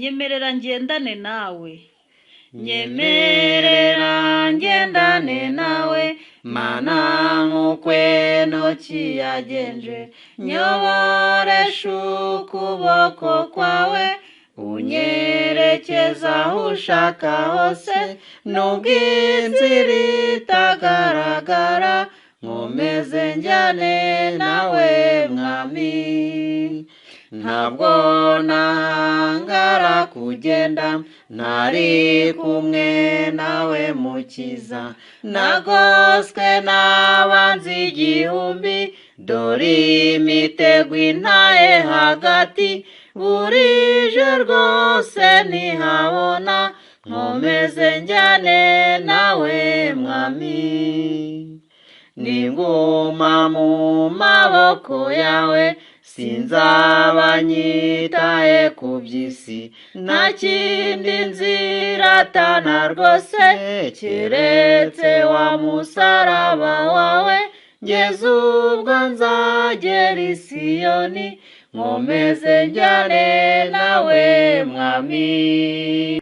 nyemerera ngendane nawe, nyemerera ngendane nawe mana nk'uko Enoki yagenje, nyoboresha ukuboko kwawe unyerekeza aho ushaka hose, nubwo inzira itagaragara nkomeze njyane nawe mwami. Ntabwo nahangara kugenda ntari kumwe nawe mukiza, nagoswe n'abanzi igihumbi, dore imitego intaye hagati, burije rwose ntihabona, nkomeze njyane nawe mwami. Ninguma mu maboko yawe sinzaba nyitaye ku by'isi, nta kindi nziratana rwose keretse wa musaraba wawe, ngeze ubwo nzagera i Siyoni, nkomeze njyane nawe mwami.